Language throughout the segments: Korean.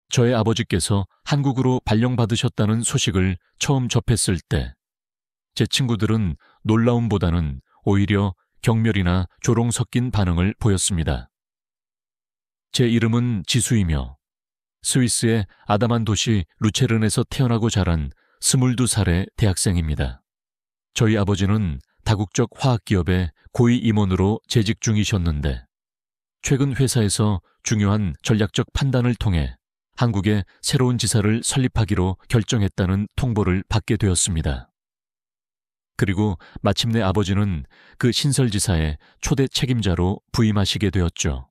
저의 아버지께서 한국으로 발령받으셨다는 소식을 처음 접했을 때 제 친구들은 놀라움보다는 오히려 경멸이나 조롱 섞인 반응을 보였습니다. 제 이름은 지수이며 스위스의 아담한 도시 루체른에서 태어나고 자란 22살의 대학생입니다. 저희 아버지는 다국적 화학기업의 고위 임원으로 재직 중이셨는데 최근 회사에서 중요한 전략적 판단을 통해 한국에 새로운 지사를 설립하기로 결정했다는 통보를 받게 되었습니다. 그리고 마침내 아버지는 그 신설지사의 초대 책임자로 부임하시게 되었죠.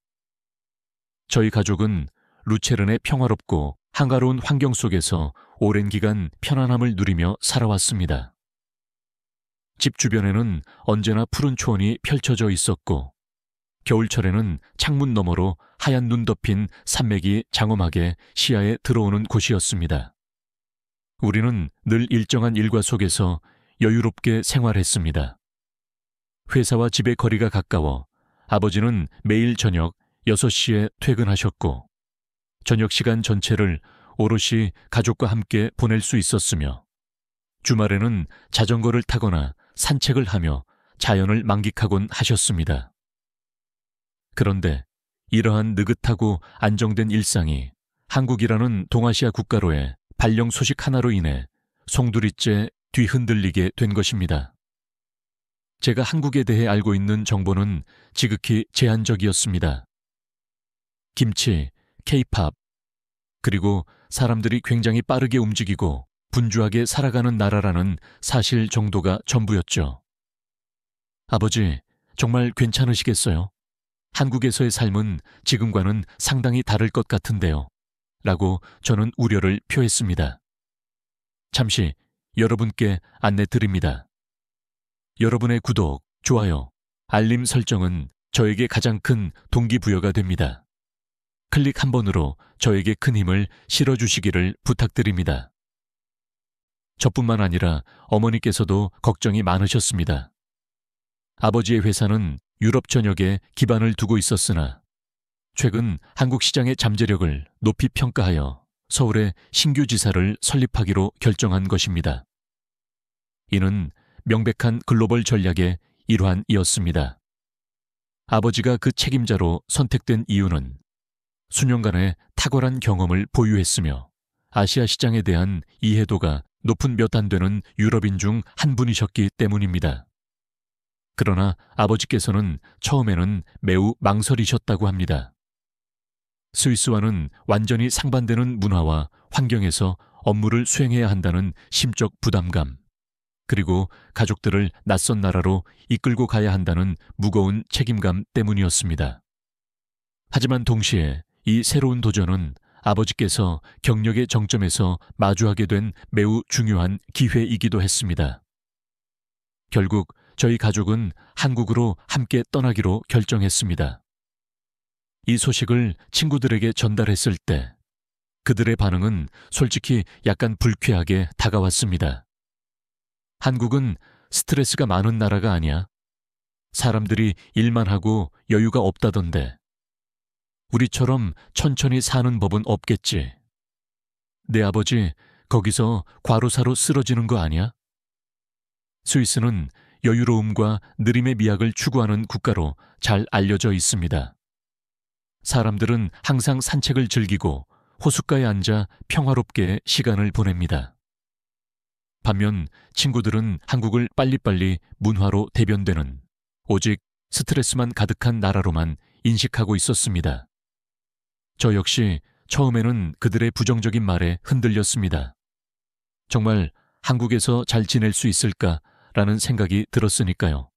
저희 가족은 루체른의 평화롭고 한가로운 환경 속에서 오랜 기간 편안함을 누리며 살아왔습니다. 집 주변에는 언제나 푸른 초원이 펼쳐져 있었고 겨울철에는 창문 너머로 하얀 눈 덮인 산맥이 장엄하게 시야에 들어오는 곳이었습니다. 우리는 늘 일정한 일과 속에서 여유롭게 생활했습니다. 회사와 집의 거리가 가까워 아버지는 매일 저녁 6시에 퇴근하셨고 저녁 시간 전체를 오롯이 가족과 함께 보낼 수 있었으며 주말에는 자전거를 타거나 산책을 하며 자연을 만끽하곤 하셨습니다. 그런데 이러한 느긋하고 안정된 일상이 한국이라는 동아시아 국가로의 발령 소식 하나로 인해 송두리째 뒤흔들리게 된 것입니다. 제가 한국에 대해 알고 있는 정보는 지극히 제한적이었습니다. 김치, 케이팝, 그리고 사람들이 굉장히 빠르게 움직이고 분주하게 살아가는 나라라는 사실 정도가 전부였죠. 아버지, 정말 괜찮으시겠어요? 한국에서의 삶은 지금과는 상당히 다를 것 같은데요. 라고 저는 우려를 표했습니다. 잠시 여러분께 안내 드립니다. 여러분의 구독, 좋아요, 알림 설정은 저에게 가장 큰 동기부여가 됩니다. 클릭 한 번으로 저에게 큰 힘을 실어주시기를 부탁드립니다. 저뿐만 아니라 어머니께서도 걱정이 많으셨습니다. 아버지의 회사는 유럽 전역에 기반을 두고 있었으나 최근 한국 시장의 잠재력을 높이 평가하여 서울에 신규 지사를 설립하기로 결정한 것입니다. 이는 명백한 글로벌 전략의 일환이었습니다. 아버지가 그 책임자로 선택된 이유는 수년간의 탁월한 경험을 보유했으며 아시아 시장에 대한 이해도가 높은 몇 안 되는 유럽인 중 한 분이셨기 때문입니다. 그러나 아버지께서는 처음에는 매우 망설이셨다고 합니다. 스위스와는 완전히 상반되는 문화와 환경에서 업무를 수행해야 한다는 심적 부담감, 그리고 가족들을 낯선 나라로 이끌고 가야 한다는 무거운 책임감 때문이었습니다. 하지만 동시에 이 새로운 도전은 아버지께서 경력의 정점에서 마주하게 된 매우 중요한 기회이기도 했습니다. 결국 저희 가족은 한국으로 함께 떠나기로 결정했습니다. 이 소식을 친구들에게 전달했을 때 그들의 반응은 솔직히 약간 불쾌하게 다가왔습니다. 한국은 스트레스가 많은 나라가 아니야? 사람들이 일만 하고 여유가 없다던데. 우리처럼 천천히 사는 법은 없겠지. 내 아버지 거기서 과로사로 쓰러지는 거 아니야? 스위스는 여유로움과 느림의 미학을 추구하는 국가로 잘 알려져 있습니다. 사람들은 항상 산책을 즐기고 호숫가에 앉아 평화롭게 시간을 보냅니다. 반면 친구들은 한국을 빨리빨리 문화로 대변되는 오직 스트레스만 가득한 나라로만 인식하고 있었습니다. 저 역시 처음에는 그들의 부정적인 말에 흔들렸습니다. 정말 한국에서 잘 지낼 수 있을까라는 생각이 들었으니까요.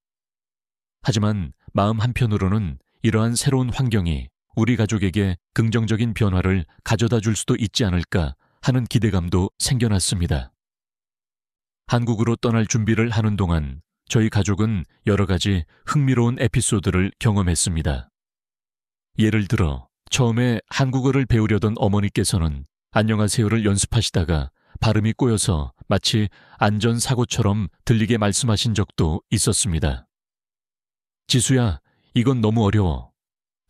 하지만 마음 한편으로는 이러한 새로운 환경이 우리 가족에게 긍정적인 변화를 가져다 줄 수도 있지 않을까 하는 기대감도 생겨났습니다. 한국으로 떠날 준비를 하는 동안 저희 가족은 여러 가지 흥미로운 에피소드를 경험했습니다. 예를 들어 처음에 한국어를 배우려던 어머니께서는 안녕하세요를 연습하시다가 발음이 꼬여서 마치 안전사고처럼 들리게 말씀하신 적도 있었습니다. 지수야, 이건 너무 어려워.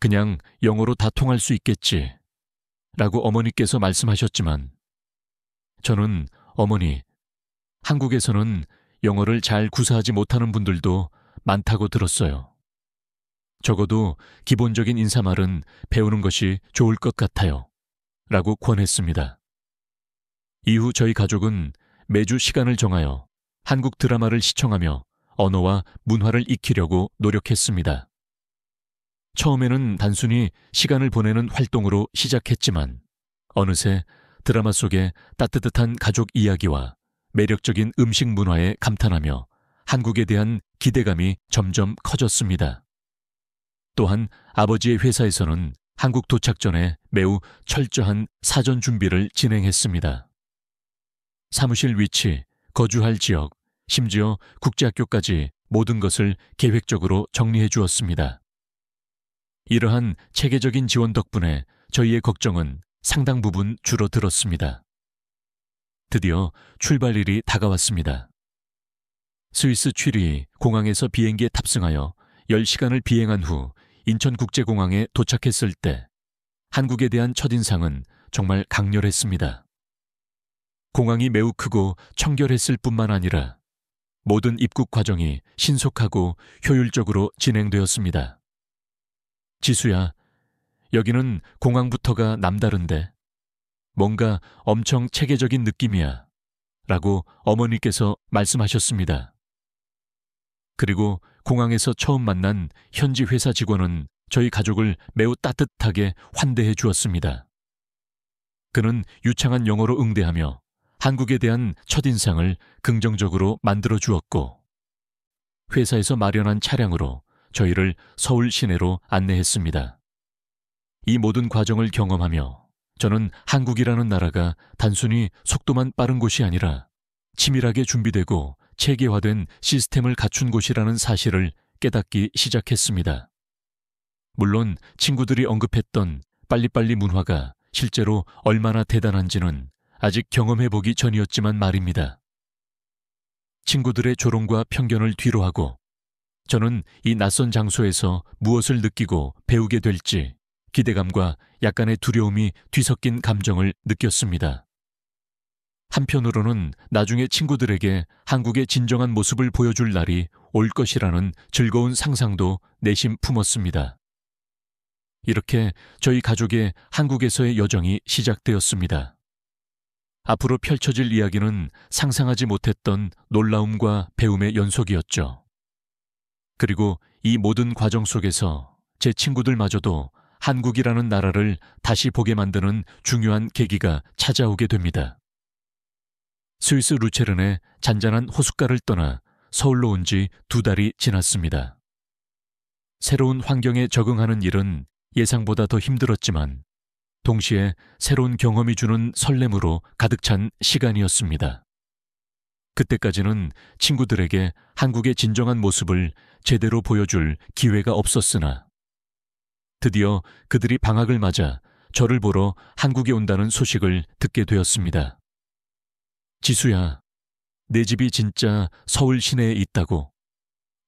그냥 영어로 다 통할 수 있겠지. 라고 어머니께서 말씀하셨지만 저는 어머니, 한국에서는 영어를 잘 구사하지 못하는 분들도 많다고 들었어요. 적어도 기본적인 인사말은 배우는 것이 좋을 것 같아요. 라고 권했습니다. 이후 저희 가족은 매주 시간을 정하여 한국 드라마를 시청하며 언어와 문화를 익히려고 노력했습니다. 처음에는 단순히 시간을 보내는 활동으로 시작했지만 어느새 드라마 속의 따뜻한 가족 이야기와 매력적인 음식 문화에 감탄하며 한국에 대한 기대감이 점점 커졌습니다. 또한 아버지의 회사에서는 한국 도착 전에 매우 철저한 사전 준비를 진행했습니다. 사무실 위치, 거주할 지역, 심지어 국제학교까지 모든 것을 계획적으로 정리해 주었습니다. 이러한 체계적인 지원 덕분에 저희의 걱정은 상당 부분 줄어들었습니다. 드디어 출발일이 다가왔습니다. 스위스 취리 공항에서 비행기에 탑승하여 10시간을 비행한 후 인천국제공항에 도착했을 때 한국에 대한 첫인상은 정말 강렬했습니다. 공항이 매우 크고 청결했을 뿐만 아니라 모든 입국 과정이 신속하고 효율적으로 진행되었습니다. 지수야, 여기는 공항부터가 남다른데 뭔가 엄청 체계적인 느낌이야 라고 어머니께서 말씀하셨습니다. 그리고 공항에서 처음 만난 현지 회사 직원은 저희 가족을 매우 따뜻하게 환대해 주었습니다. 그는 유창한 영어로 응대하며 한국에 대한 첫인상을 긍정적으로 만들어 주었고 회사에서 마련한 차량으로 저희를 서울 시내로 안내했습니다. 이 모든 과정을 경험하며 저는 한국이라는 나라가 단순히 속도만 빠른 곳이 아니라 치밀하게 준비되고 체계화된 시스템을 갖춘 곳이라는 사실을 깨닫기 시작했습니다. 물론 친구들이 언급했던 빨리빨리 문화가 실제로 얼마나 대단한지는 아직 경험해보기 전이었지만 말입니다. 친구들의 조롱과 편견을 뒤로하고 저는 이 낯선 장소에서 무엇을 느끼고 배우게 될지 기대감과 약간의 두려움이 뒤섞인 감정을 느꼈습니다. 한편으로는 나중에 친구들에게 한국의 진정한 모습을 보여줄 날이 올 것이라는 즐거운 상상도 내심 품었습니다. 이렇게 저희 가족의 한국에서의 여정이 시작되었습니다. 앞으로 펼쳐질 이야기는 상상하지 못했던 놀라움과 배움의 연속이었죠. 그리고 이 모든 과정 속에서 제 친구들마저도 한국이라는 나라를 다시 보게 만드는 중요한 계기가 찾아오게 됩니다. 스위스 루체른의 잔잔한 호숫가를 떠나 서울로 온 지 2달이 지났습니다. 새로운 환경에 적응하는 일은 예상보다 더 힘들었지만 동시에 새로운 경험이 주는 설렘으로 가득 찬 시간이었습니다. 그때까지는 친구들에게 한국의 진정한 모습을 제대로 보여줄 기회가 없었으나 드디어 그들이 방학을 맞아 저를 보러 한국에 온다는 소식을 듣게 되었습니다. 지수야, 내 집이 진짜 서울 시내에 있다고.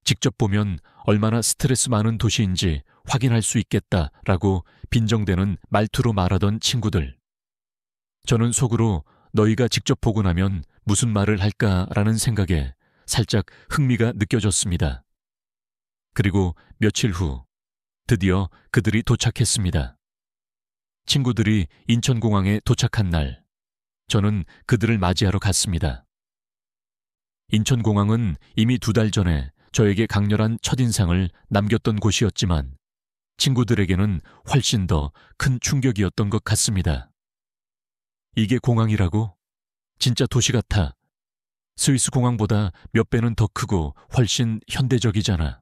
직접 보면 얼마나 스트레스 많은 도시인지 확인할 수 있겠다라고 빈정대는 말투로 말하던 친구들. 저는 속으로 너희가 직접 보고 나면 무슨 말을 할까라는 생각에 살짝 흥미가 느껴졌습니다. 그리고 며칠 후 드디어 그들이 도착했습니다. 친구들이 인천공항에 도착한 날, 저는 그들을 맞이하러 갔습니다. 인천공항은 이미 2달 전에 저에게 강렬한 첫인상을 남겼던 곳이었지만 친구들에게는 훨씬 더 큰 충격이었던 것 같습니다. 이게 공항이라고? 진짜 도시 같아. 스위스 공항보다 몇 배는 더 크고 훨씬 현대적이잖아.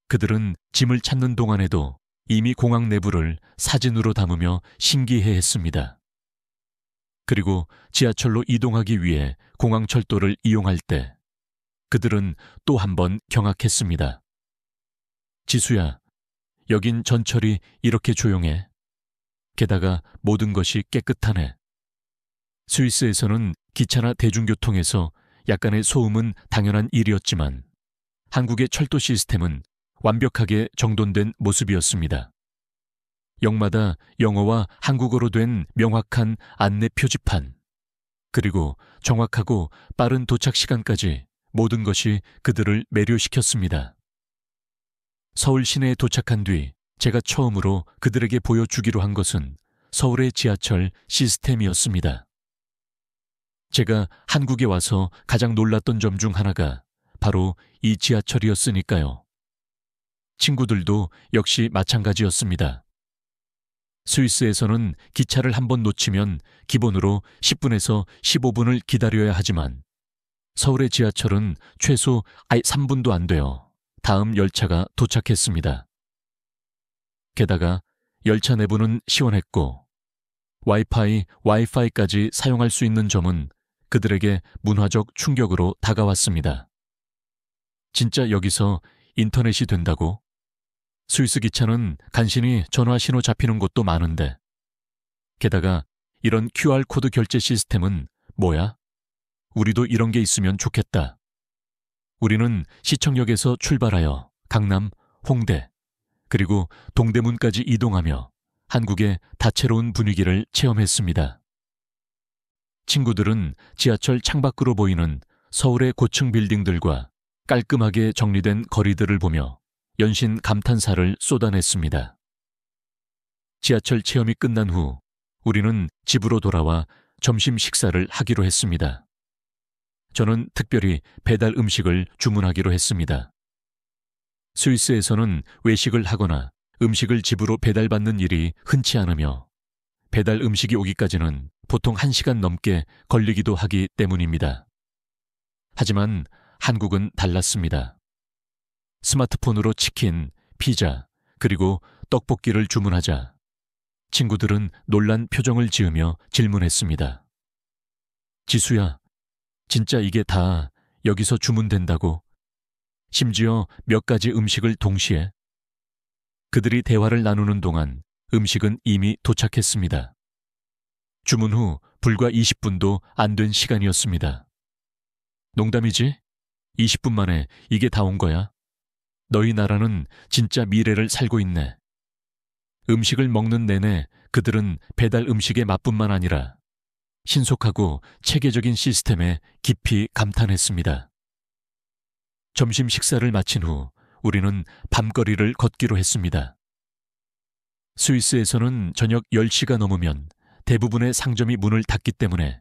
그들은 짐을 찾는 동안에도 이미 공항 내부를 사진으로 담으며 신기해했습니다. 그리고 지하철로 이동하기 위해 공항 철도를 이용할 때 그들은 또 한 번 경악했습니다. 지수야, 여긴 전철이 이렇게 조용해. 게다가 모든 것이 깨끗하네. 스위스에서는 기차나 대중교통에서 약간의 소음은 당연한 일이었지만 한국의 철도 시스템은 완벽하게 정돈된 모습이었습니다. 역마다 영어와 한국어로 된 명확한 안내 표지판, 그리고 정확하고 빠른 도착 시간까지 모든 것이 그들을 매료시켰습니다. 서울 시내에 도착한 뒤 제가 처음으로 그들에게 보여주기로 한 것은 서울의 지하철 시스템이었습니다. 제가 한국에 와서 가장 놀랐던 점 중 하나가 바로 이 지하철이었으니까요. 친구들도 역시 마찬가지였습니다. 스위스에서는 기차를 한번 놓치면 기본으로 10분에서 15분을 기다려야 하지만 서울의 지하철은 최소 3분도 안 되어 다음 열차가 도착했습니다. 게다가 열차 내부는 시원했고 와이파이까지 사용할 수 있는 점은 그들에게 문화적 충격으로 다가왔습니다. 진짜 여기서 인터넷이 된다고? 스위스 기차는 간신히 전화 신호 잡히는 곳도 많은데 게다가 이런 QR코드 결제 시스템은 뭐야? 우리도 이런 게 있으면 좋겠다. 우리는 시청역에서 출발하여 강남, 홍대, 그리고 동대문까지 이동하며 한국의 다채로운 분위기를 체험했습니다. 친구들은 지하철 창밖으로 보이는 서울의 고층 빌딩들과 깔끔하게 정리된 거리들을 보며 연신 감탄사를 쏟아냈습니다. 지하철 체험이 끝난 후 우리는 집으로 돌아와 점심 식사를 하기로 했습니다. 저는 특별히 배달 음식을 주문하기로 했습니다. 스위스에서는 외식을 하거나 음식을 집으로 배달받는 일이 흔치 않으며 배달 음식이 오기까지는 보통 1시간 넘게 걸리기도 하기 때문입니다. 하지만 한국은 달랐습니다. 스마트폰으로 치킨, 피자, 그리고 떡볶이를 주문하자 친구들은 놀란 표정을 지으며 질문했습니다. 지수야, 진짜 이게 다 여기서 주문된다고? 심지어 몇 가지 음식을 동시에? 그들이 대화를 나누는 동안 음식은 이미 도착했습니다. 주문 후 불과 20분도 안 된 시간이었습니다. 농담이지? 20분 만에 이게 다 온 거야? 너희 나라는 진짜 미래를 살고 있네. 음식을 먹는 내내 그들은 배달 음식의 맛뿐만 아니라 신속하고 체계적인 시스템에 깊이 감탄했습니다. 점심 식사를 마친 후 우리는 밤거리를 걷기로 했습니다. 스위스에서는 저녁 10시가 넘으면 대부분의 상점이 문을 닫기 때문에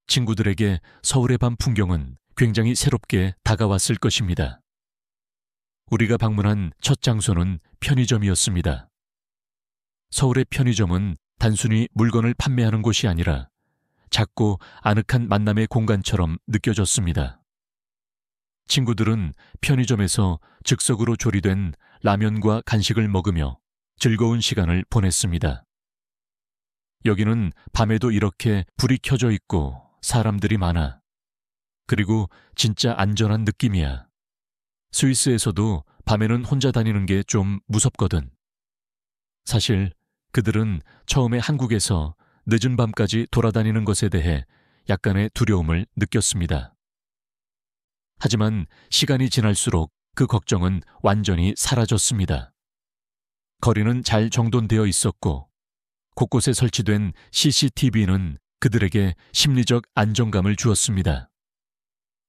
친구들에게 서울의 밤 풍경은 굉장히 새롭게 다가왔을 것입니다. 우리가 방문한 첫 장소는 편의점이었습니다. 서울의 편의점은 단순히 물건을 판매하는 곳이 아니라 작고 아늑한 만남의 공간처럼 느껴졌습니다. 친구들은 편의점에서 즉석으로 조리된 라면과 간식을 먹으며 즐거운 시간을 보냈습니다. 여기는 밤에도 이렇게 불이 켜져 있고 사람들이 많아. 그리고 진짜 안전한 느낌이야. 스위스에서도 밤에는 혼자 다니는 게 좀 무섭거든. 사실 그들은 처음에 한국에서 늦은 밤까지 돌아다니는 것에 대해 약간의 두려움을 느꼈습니다. 하지만 시간이 지날수록 그 걱정은 완전히 사라졌습니다. 거리는 잘 정돈되어 있었고 곳곳에 설치된 CCTV는 그들에게 심리적 안정감을 주었습니다.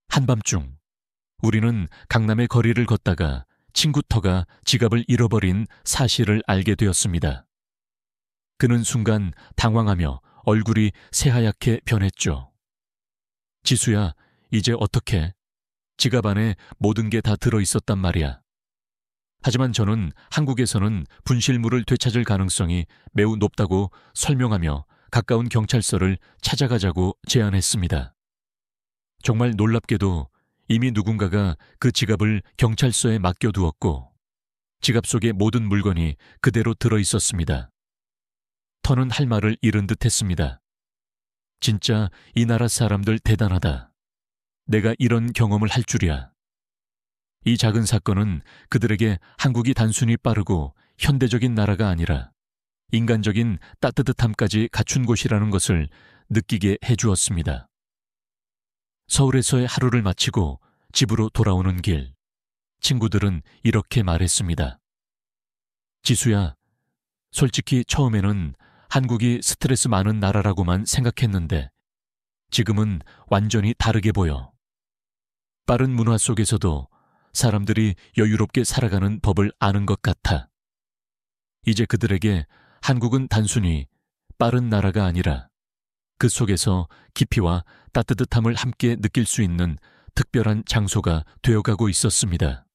한밤중 우리는 강남의 거리를 걷다가 친구 터가 지갑을 잃어버린 사실을 알게 되었습니다. 그는 순간 당황하며 얼굴이 새하얗게 변했죠. 지수야, 이제 어떡해? 지갑 안에 모든 게 다 들어있었단 말이야. 하지만 저는 한국에서는 분실물을 되찾을 가능성이 매우 높다고 설명하며 가까운 경찰서를 찾아가자고 제안했습니다. 정말 놀랍게도 이미 누군가가 그 지갑을 경찰서에 맡겨두었고 지갑 속의 모든 물건이 그대로 들어있었습니다. 터는 할 말을 잃은 듯 했습니다. 진짜 이 나라 사람들 대단하다. 내가 이런 경험을 할 줄이야. 이 작은 사건은 그들에게 한국이 단순히 빠르고 현대적인 나라가 아니라 인간적인 따뜻함까지 갖춘 곳이라는 것을 느끼게 해주었습니다. 서울에서의 하루를 마치고 집으로 돌아오는 길, 친구들은 이렇게 말했습니다. 지수야, 솔직히 처음에는 한국이 스트레스 많은 나라라고만 생각했는데 지금은 완전히 다르게 보여. 빠른 문화 속에서도 사람들이 여유롭게 살아가는 법을 아는 것 같아. 이제 그들에게 한국은 단순히 빠른 나라가 아니라 그 속에서 깊이와 따뜻함을 함께 느낄 수 있는 특별한 장소가 되어가고 있었습니다.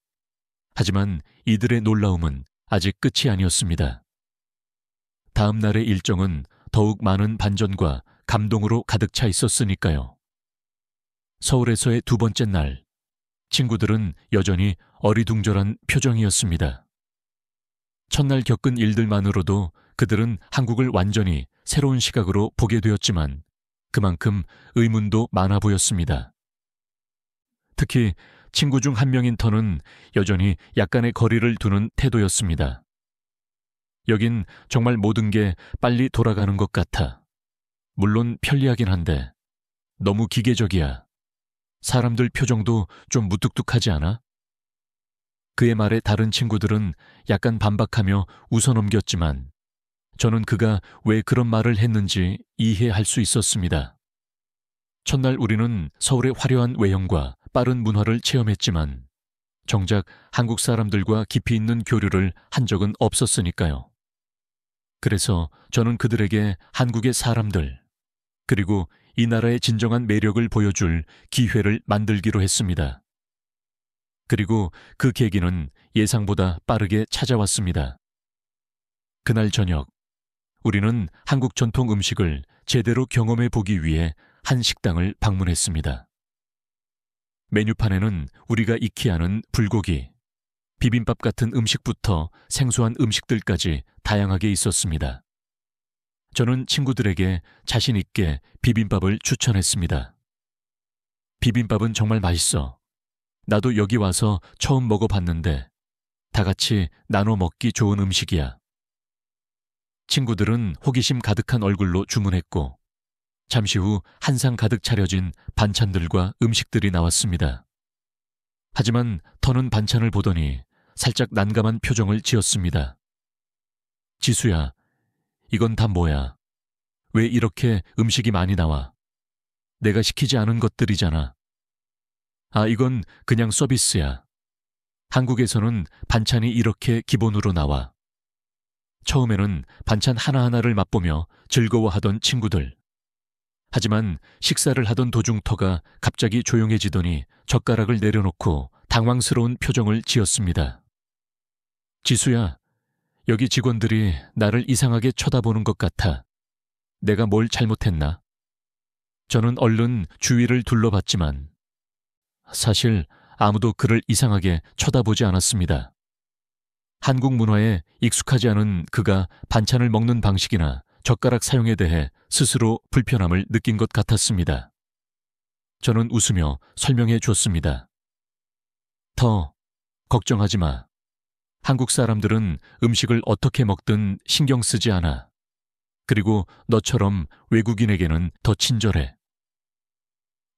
하지만 이들의 놀라움은 아직 끝이 아니었습니다. 다음 날의 일정은 더욱 많은 반전과 감동으로 가득 차 있었으니까요. 서울에서의 두 번째 날, 친구들은 여전히 어리둥절한 표정이었습니다. 첫날 겪은 일들만으로도 그들은 한국을 완전히 새로운 시각으로 보게 되었지만 그만큼 의문도 많아 보였습니다. 특히 친구 중 한 명인 터는 여전히 약간의 거리를 두는 태도였습니다. 여긴 정말 모든 게 빨리 돌아가는 것 같아. 물론 편리하긴 한데 너무 기계적이야. 사람들 표정도 좀 무뚝뚝하지 않아? 그의 말에 다른 친구들은 약간 반박하며 웃어넘겼지만 저는 그가 왜 그런 말을 했는지 이해할 수 있었습니다. 첫날 우리는 서울의 화려한 외형과 빠른 문화를 체험했지만 정작 한국 사람들과 깊이 있는 교류를 한 적은 없었으니까요. 그래서 저는 그들에게 한국의 사람들, 그리고 이 나라의 진정한 매력을 보여줄 기회를 만들기로 했습니다. 그리고 그 계기는 예상보다 빠르게 찾아왔습니다. 그날 저녁, 우리는 한국 전통 음식을 제대로 경험해 보기 위해 한 식당을 방문했습니다. 메뉴판에는 우리가 익히 아는 불고기, 비빔밥 같은 음식부터 생소한 음식들까지 다양하게 있었습니다. 저는 친구들에게 자신 있게 비빔밥을 추천했습니다. 비빔밥은 정말 맛있어. 나도 여기 와서 처음 먹어봤는데 다 같이 나눠 먹기 좋은 음식이야. 친구들은 호기심 가득한 얼굴로 주문했고 잠시 후 한 상 가득 차려진 반찬들과 음식들이 나왔습니다. 하지만 터는 반찬을 보더니 살짝 난감한 표정을 지었습니다. 지수야, 이건 다 뭐야? 왜 이렇게 음식이 많이 나와? 내가 시키지 않은 것들이잖아. 아, 이건 그냥 서비스야. 한국에서는 반찬이 이렇게 기본으로 나와. 처음에는 반찬 하나하나를 맛보며 즐거워하던 친구들. 하지만 식사를 하던 도중 터가 갑자기 조용해지더니 젓가락을 내려놓고 당황스러운 표정을 지었습니다. 지수야, 여기 직원들이 나를 이상하게 쳐다보는 것 같아. 내가 뭘 잘못했나? 저는 얼른 주위를 둘러봤지만 사실 아무도 그를 이상하게 쳐다보지 않았습니다. 한국 문화에 익숙하지 않은 그가 반찬을 먹는 방식이나 젓가락 사용에 대해 스스로 불편함을 느낀 것 같았습니다. 저는 웃으며 설명해 줬습니다. 더, 걱정하지 마. 한국 사람들은 음식을 어떻게 먹든 신경 쓰지 않아. 그리고 너처럼 외국인에게는 더 친절해.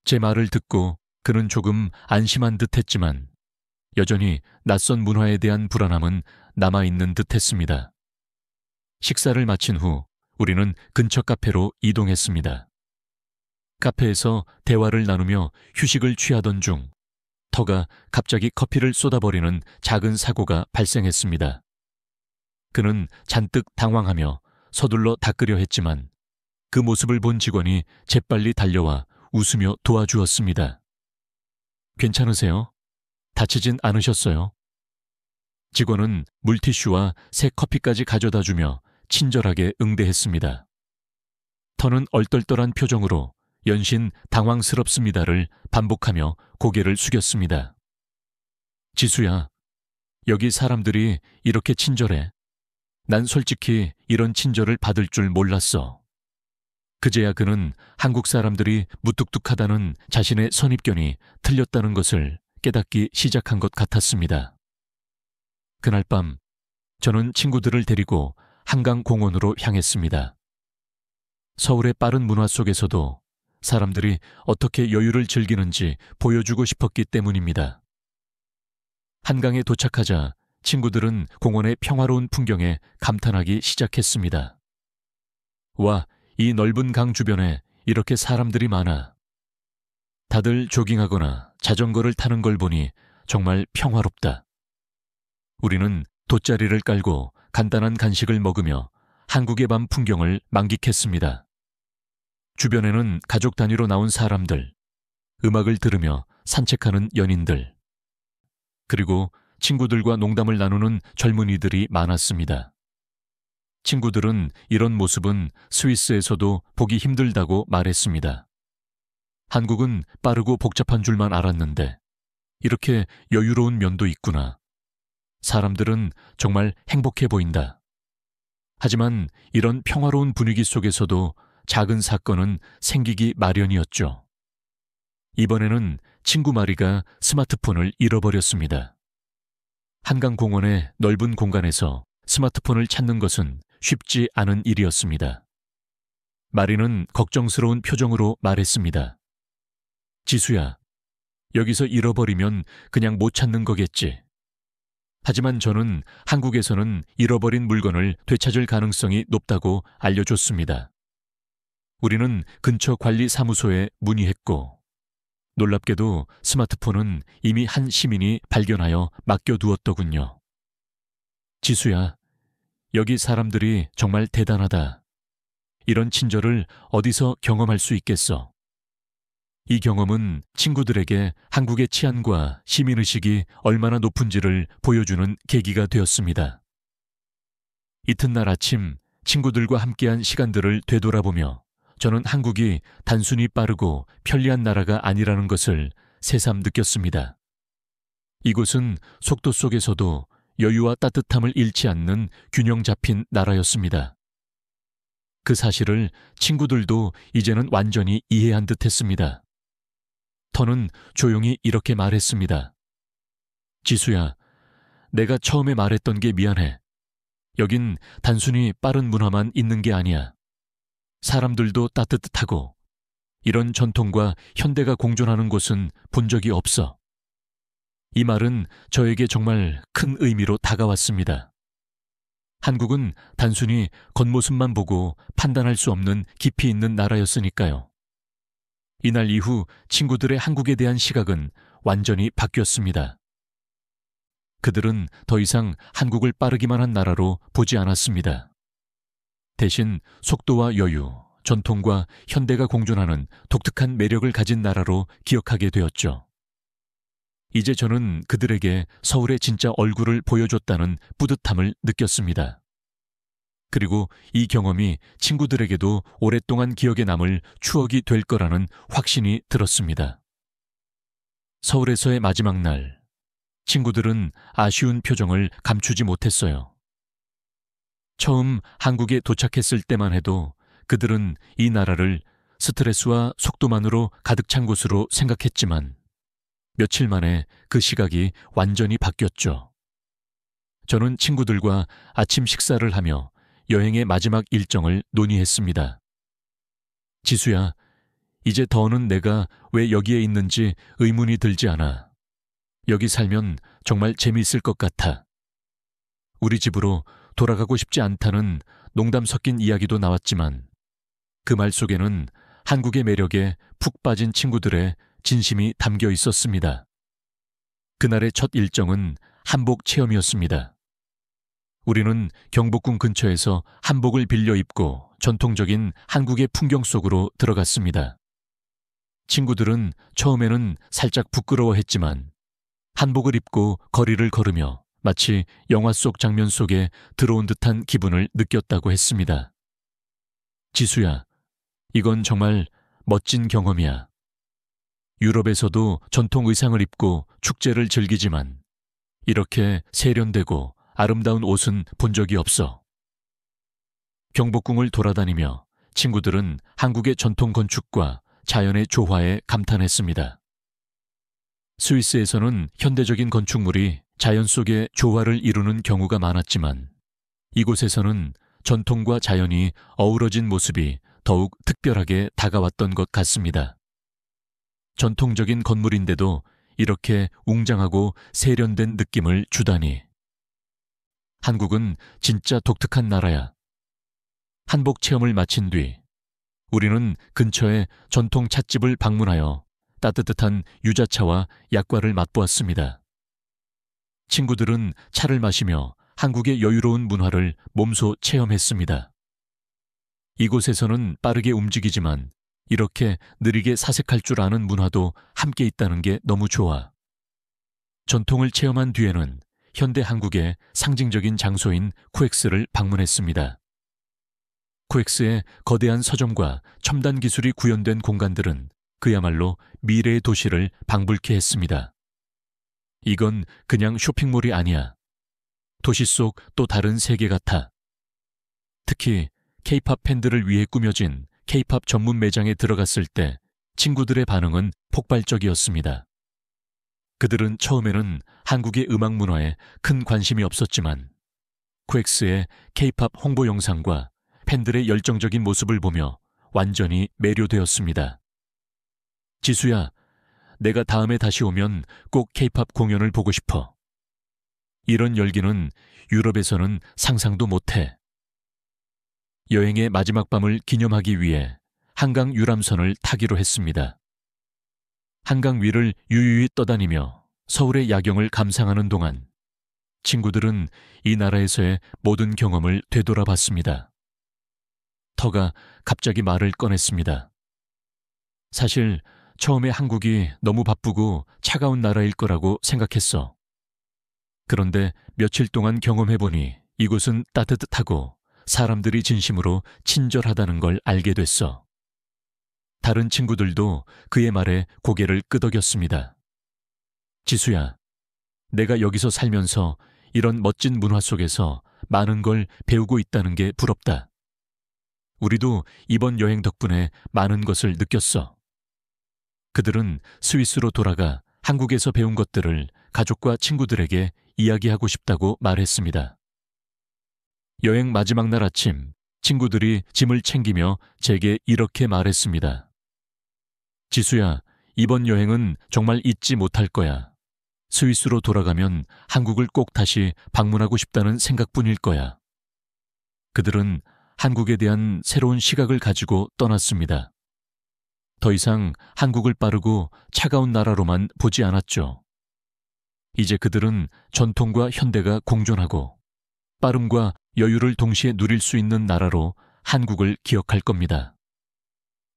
제 말을 듣고 그는 조금 안심한 듯 했지만 여전히 낯선 문화에 대한 불안함은 남아있는 듯 했습니다. 식사를 마친 후 우리는 근처 카페로 이동했습니다. 카페에서 대화를 나누며 휴식을 취하던 중 터가 갑자기 커피를 쏟아버리는 작은 사고가 발생했습니다. 그는 잔뜩 당황하며 서둘러 닦으려 했지만 그 모습을 본 직원이 재빨리 달려와 웃으며 도와주었습니다. 괜찮으세요? 다치진 않으셨어요? 직원은 물티슈와 새 커피까지 가져다 주며 친절하게 응대했습니다. 터는 얼떨떨한 표정으로 연신 당황스럽습니다를 반복하며 고개를 숙였습니다. 지수야, 여기 사람들이 이렇게 친절해. 난 솔직히 이런 친절을 받을 줄 몰랐어. 그제야 그는 한국 사람들이 무뚝뚝하다는 자신의 선입견이 틀렸다는 것을 깨닫기 시작한 것 같았습니다. 그날 밤 저는 친구들을 데리고 한강공원으로 향했습니다. 서울의 빠른 문화 속에서도 사람들이 어떻게 여유를 즐기는지 보여주고 싶었기 때문입니다. 한강에 도착하자 친구들은 공원의 평화로운 풍경에 감탄하기 시작했습니다. 와, 이 넓은 강 주변에 이렇게 사람들이 많아. 다들 조깅하거나 자전거를 타는 걸 보니 정말 평화롭다. 우리는 돗자리를 깔고 간단한 간식을 먹으며 한국의 밤 풍경을 만끽했습니다. 주변에는 가족 단위로 나온 사람들, 음악을 들으며 산책하는 연인들, 그리고 친구들과 농담을 나누는 젊은이들이 많았습니다. 친구들은 이런 모습은 스위스에서도 보기 힘들다고 말했습니다. 한국은 빠르고 복잡한 줄만 알았는데 이렇게 여유로운 면도 있구나. 사람들은 정말 행복해 보인다. 하지만 이런 평화로운 분위기 속에서도 작은 사건은 생기기 마련이었죠. 이번에는 친구 마리가 스마트폰을 잃어버렸습니다. 한강공원의 넓은 공간에서 스마트폰을 찾는 것은 쉽지 않은 일이었습니다. 마리는 걱정스러운 표정으로 말했습니다. 지수야, 여기서 잃어버리면 그냥 못 찾는 거겠지. 하지만 저는 한국에서는 잃어버린 물건을 되찾을 가능성이 높다고 알려줬습니다. 우리는 근처 관리사무소에 문의했고, 놀랍게도 스마트폰은 이미 한 시민이 발견하여 맡겨두었더군요. 지수야, 여기 사람들이 정말 대단하다. 이런 친절을 어디서 경험할 수 있겠어? 이 경험은 친구들에게 한국의 치안과 시민의식이 얼마나 높은지를 보여주는 계기가 되었습니다. 이튿날 아침 친구들과 함께한 시간들을 되돌아보며 저는 한국이 단순히 빠르고 편리한 나라가 아니라는 것을 새삼 느꼈습니다. 이곳은 속도 속에서도 여유와 따뜻함을 잃지 않는 균형 잡힌 나라였습니다. 그 사실을 친구들도 이제는 완전히 이해한 듯 했습니다. 터는 조용히 이렇게 말했습니다. 지수야, 내가 처음에 말했던 게 미안해. 여긴 단순히 빠른 문화만 있는 게 아니야. 사람들도 따뜻하고 이런 전통과 현대가 공존하는 곳은 본 적이 없어. 이 말은 저에게 정말 큰 의미로 다가왔습니다. 한국은 단순히 겉모습만 보고 판단할 수 없는 깊이 있는 나라였으니까요. 이날 이후 친구들의 한국에 대한 시각은 완전히 바뀌었습니다. 그들은 더 이상 한국을 빠르기만 한 나라로 보지 않았습니다. 대신 속도와 여유, 전통과 현대가 공존하는 독특한 매력을 가진 나라로 기억하게 되었죠. 이제 저는 그들에게 서울의 진짜 얼굴을 보여줬다는 뿌듯함을 느꼈습니다. 그리고 이 경험이 친구들에게도 오랫동안 기억에 남을 추억이 될 거라는 확신이 들었습니다. 서울에서의 마지막 날, 친구들은 아쉬운 표정을 감추지 못했어요. 처음 한국에 도착했을 때만 해도 그들은 이 나라를 스트레스와 속도만으로 가득 찬 곳으로 생각했지만 며칠 만에 그 시각이 완전히 바뀌었죠. 저는 친구들과 아침 식사를 하며 여행의 마지막 일정을 논의했습니다. 지수야, 이제 더는 내가 왜 여기에 있는지 의문이 들지 않아. 여기 살면 정말 재미있을 것 같아. 우리 집으로 돌아가고 싶지 않다는 농담 섞인 이야기도 나왔지만 그 말 속에는 한국의 매력에 푹 빠진 친구들의 진심이 담겨 있었습니다. 그날의 첫 일정은 한복 체험이었습니다. 우리는 경복궁 근처에서 한복을 빌려 입고 전통적인 한국의 풍경 속으로 들어갔습니다. 친구들은 처음에는 살짝 부끄러워했지만 한복을 입고 거리를 걸으며 마치 영화 속 장면 속에 들어온 듯한 기분을 느꼈다고 했습니다. 지수야, 이건 정말 멋진 경험이야. 유럽에서도 전통 의상을 입고 축제를 즐기지만 이렇게 세련되고 아름다운 옷은 본 적이 없어. 경복궁을 돌아다니며 친구들은 한국의 전통 건축과 자연의 조화에 감탄했습니다. 스위스에서는 현대적인 건축물이 자연 속의 조화를 이루는 경우가 많았지만 이곳에서는 전통과 자연이 어우러진 모습이 더욱 특별하게 다가왔던 것 같습니다. 전통적인 건물인데도 이렇게 웅장하고 세련된 느낌을 주다니 한국은 진짜 독특한 나라야. 한복 체험을 마친 뒤 우리는 근처의 전통 찻집을 방문하여 따뜻한 유자차와 약과를 맛보았습니다. 친구들은 차를 마시며 한국의 여유로운 문화를 몸소 체험했습니다. 이곳에서는 빠르게 움직이지만 이렇게 느리게 사색할 줄 아는 문화도 함께 있다는 게 너무 좋아. 전통을 체험한 뒤에는 현대 한국의 상징적인 장소인 코엑스를 방문했습니다. 코엑스의 거대한 서점과 첨단 기술이 구현된 공간들은 그야말로 미래의 도시를 방불케 했습니다. 이건 그냥 쇼핑몰이 아니야. 도시 속 또 다른 세계 같아. 특히 K-팝 팬들을 위해 꾸며진 K-팝 전문 매장에 들어갔을 때 친구들의 반응은 폭발적이었습니다. 그들은 처음에는 한국의 음악 문화에 큰 관심이 없었지만 코엑스의 K-팝 홍보 영상과 팬들의 열정적인 모습을 보며 완전히 매료되었습니다. 지수야, 내가 다음에 다시 오면 꼭 K-팝 공연을 보고 싶어. 이런 열기는 유럽에서는 상상도 못해. 여행의 마지막 밤을 기념하기 위해 한강 유람선을 타기로 했습니다. 한강 위를 유유히 떠다니며 서울의 야경을 감상하는 동안 친구들은 이 나라에서의 모든 경험을 되돌아봤습니다. 터가 갑자기 말을 꺼냈습니다. 사실 처음에 한국이 너무 바쁘고 차가운 나라일 거라고 생각했어. 그런데 며칠 동안 경험해보니 이곳은 따뜻하고 사람들이 진심으로 친절하다는 걸 알게 됐어. 다른 친구들도 그의 말에 고개를 끄덕였습니다. 지수야, 내가 여기서 살면서 이런 멋진 문화 속에서 많은 걸 배우고 있다는 게 부럽다. 우리도 이번 여행 덕분에 많은 것을 느꼈어. 그들은 스위스로 돌아가 한국에서 배운 것들을 가족과 친구들에게 이야기하고 싶다고 말했습니다. 여행 마지막 날 아침, 친구들이 짐을 챙기며 제게 이렇게 말했습니다. 지수야, 이번 여행은 정말 잊지 못할 거야. 스위스로 돌아가면 한국을 꼭 다시 방문하고 싶다는 생각뿐일 거야. 그들은 한국에 대한 새로운 시각을 가지고 떠났습니다. 더 이상 한국을 빠르고 차가운 나라로만 보지 않았죠. 이제 그들은 전통과 현대가 공존하고 빠름과 여유를 동시에 누릴 수 있는 나라로 한국을 기억할 겁니다.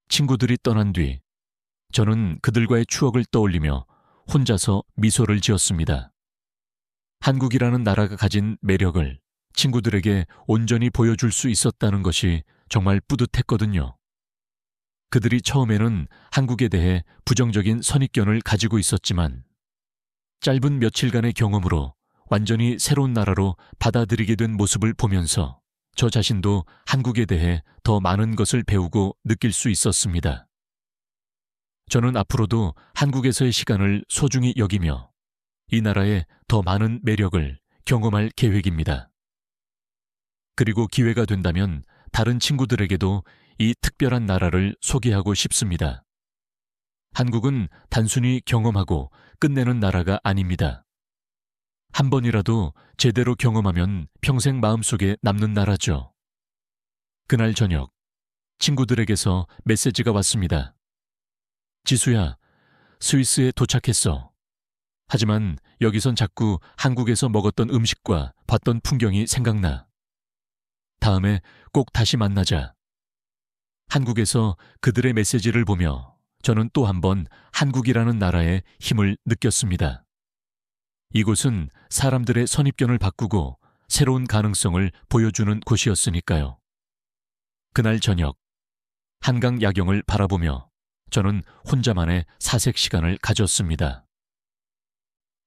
친구들이 떠난 뒤 저는 그들과의 추억을 떠올리며 혼자서 미소를 지었습니다. 한국이라는 나라가 가진 매력을 친구들에게 온전히 보여줄 수 있었다는 것이 정말 뿌듯했거든요. 그들이 처음에는 한국에 대해 부정적인 선입견을 가지고 있었지만 짧은 며칠간의 경험으로 완전히 새로운 나라로 받아들이게 된 모습을 보면서 저 자신도 한국에 대해 더 많은 것을 배우고 느낄 수 있었습니다. 저는 앞으로도 한국에서의 시간을 소중히 여기며 이 나라의 더 많은 매력을 경험할 계획입니다. 그리고 기회가 된다면 다른 친구들에게도 이 특별한 나라를 소개하고 싶습니다. 한국은 단순히 경험하고 끝내는 나라가 아닙니다. 한 번이라도 제대로 경험하면 평생 마음속에 남는 나라죠. 그날 저녁, 친구들에게서 메시지가 왔습니다. 지수야, 스위스에 도착했어. 하지만 여기선 자꾸 한국에서 먹었던 음식과 봤던 풍경이 생각나. 다음에 꼭 다시 만나자. 한국에서 그들의 메시지를 보며 저는 또 한 번 한국이라는 나라의 힘을 느꼈습니다. 이곳은 사람들의 선입견을 바꾸고 새로운 가능성을 보여주는 곳이었으니까요. 그날 저녁, 한강 야경을 바라보며 저는 혼자만의 사색 시간을 가졌습니다.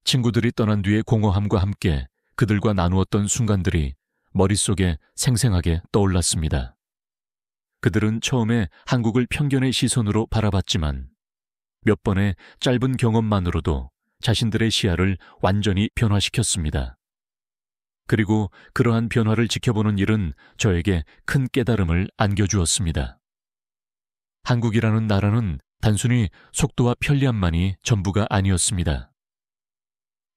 친구들이 떠난 뒤의 공허함과 함께 그들과 나누었던 순간들이 머릿속에 생생하게 떠올랐습니다. 그들은 처음에 한국을 편견의 시선으로 바라봤지만 몇 번의 짧은 경험만으로도 자신들의 시야를 완전히 변화시켰습니다. 그리고 그러한 변화를 지켜보는 일은 저에게 큰 깨달음을 안겨주었습니다. 한국이라는 나라는 단순히 속도와 편리함만이 전부가 아니었습니다.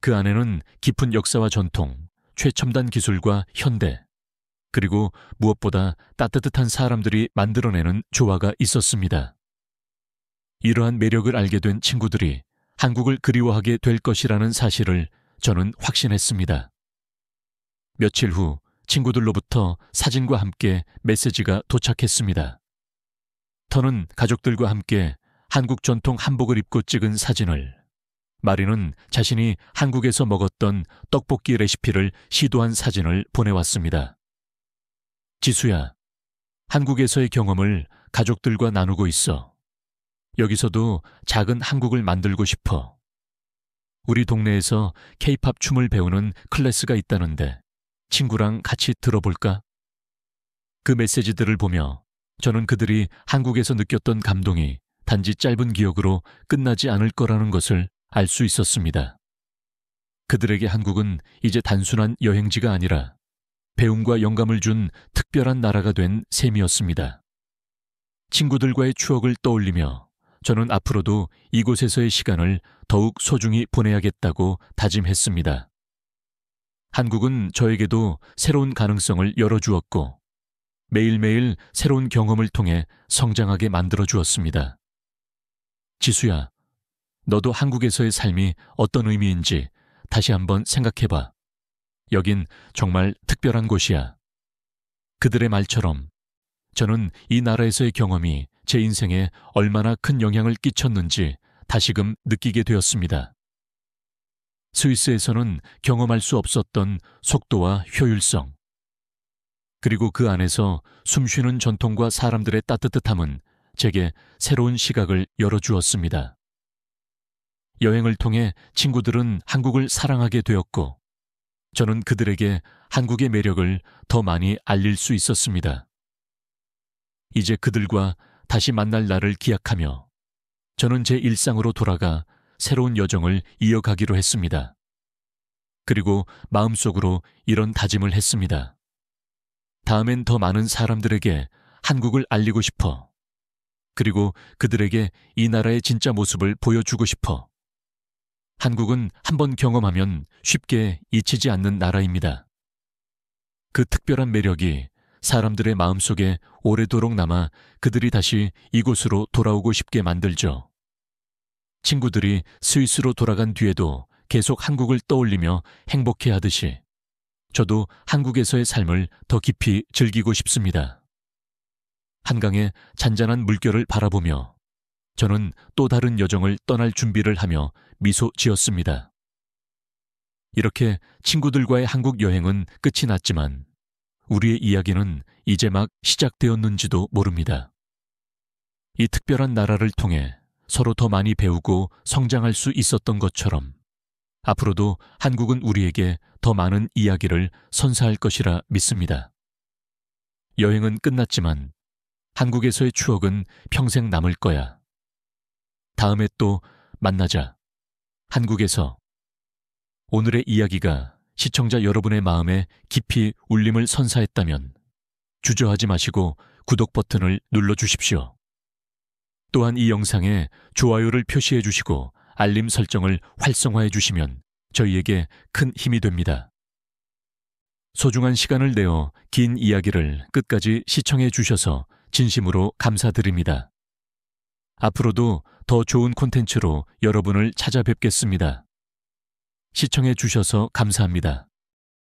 그 안에는 깊은 역사와 전통, 최첨단 기술과 현대, 그리고 무엇보다 따뜻한 사람들이 만들어내는 조화가 있었습니다. 이러한 매력을 알게 된 친구들이 한국을 그리워하게 될 것이라는 사실을 저는 확신했습니다. 며칠 후 친구들로부터 사진과 함께 메시지가 도착했습니다. 터는 가족들과 함께 한국 전통 한복을 입고 찍은 사진을, 마리는 자신이 한국에서 먹었던 떡볶이 레시피를 시도한 사진을 보내왔습니다. 지수야, 한국에서의 경험을 가족들과 나누고 있어. 여기서도 작은 한국을 만들고 싶어. 우리 동네에서 K-팝 춤을 배우는 클래스가 있다는데 친구랑 같이 들어볼까? 그 메시지들을 보며 저는 그들이 한국에서 느꼈던 감동이 단지 짧은 기억으로 끝나지 않을 거라는 것을 알 수 있었습니다. 그들에게 한국은 이제 단순한 여행지가 아니라 배움과 영감을 준 특별한 나라가 된 셈이었습니다. 친구들과의 추억을 떠올리며 저는 앞으로도 이곳에서의 시간을 더욱 소중히 보내야겠다고 다짐했습니다. 한국은 저에게도 새로운 가능성을 열어주었고 매일매일 새로운 경험을 통해 성장하게 만들어주었습니다. 지수야, 너도 한국에서의 삶이 어떤 의미인지 다시 한번 생각해봐. 여긴 정말 특별한 곳이야. 그들의 말처럼 저는 이 나라에서의 경험이 제 인생에 얼마나 큰 영향을 끼쳤는지 다시금 느끼게 되었습니다. 스위스에서는 경험할 수 없었던 속도와 효율성, 그리고 그 안에서 숨쉬는 전통과 사람들의 따뜻함은 제게 새로운 시각을 열어주었습니다. 여행을 통해 친구들은 한국을 사랑하게 되었고 저는 그들에게 한국의 매력을 더 많이 알릴 수 있었습니다. 이제 그들과 다시 만날 날을 기약하며 저는 제 일상으로 돌아가 새로운 여정을 이어가기로 했습니다. 그리고 마음속으로 이런 다짐을 했습니다. 다음엔 더 많은 사람들에게 한국을 알리고 싶어. 그리고 그들에게 이 나라의 진짜 모습을 보여주고 싶어. 한국은 한번 경험하면 쉽게 잊히지 않는 나라입니다. 그 특별한 매력이 사람들의 마음속에 오래도록 남아 그들이 다시 이곳으로 돌아오고 싶게 만들죠. 친구들이 스위스로 돌아간 뒤에도 계속 한국을 떠올리며 행복해하듯이 저도 한국에서의 삶을 더 깊이 즐기고 싶습니다. 한강의 잔잔한 물결을 바라보며 저는 또 다른 여정을 떠날 준비를 하며 미소 지었습니다. 이렇게 친구들과의 한국 여행은 끝이 났지만 우리의 이야기는 이제 막 시작되었는지도 모릅니다. 이 특별한 나라를 통해 서로 더 많이 배우고 성장할 수 있었던 것처럼 앞으로도 한국은 우리에게 더 많은 이야기를 선사할 것이라 믿습니다. 여행은 끝났지만 한국에서의 추억은 평생 남을 거야. 다음에 또 만나자. 한국에서. 오늘의 이야기가 시청자 여러분의 마음에 깊이 울림을 선사했다면 주저하지 마시고 구독 버튼을 눌러주십시오. 또한 이 영상에 좋아요를 표시해 주시고 알림 설정을 활성화해 주시면 저희에게 큰 힘이 됩니다. 소중한 시간을 내어 긴 이야기를 끝까지 시청해 주셔서 진심으로 감사드립니다. 앞으로도 더 좋은 콘텐츠로 여러분을 찾아뵙겠습니다. 시청해 주셔서 감사합니다.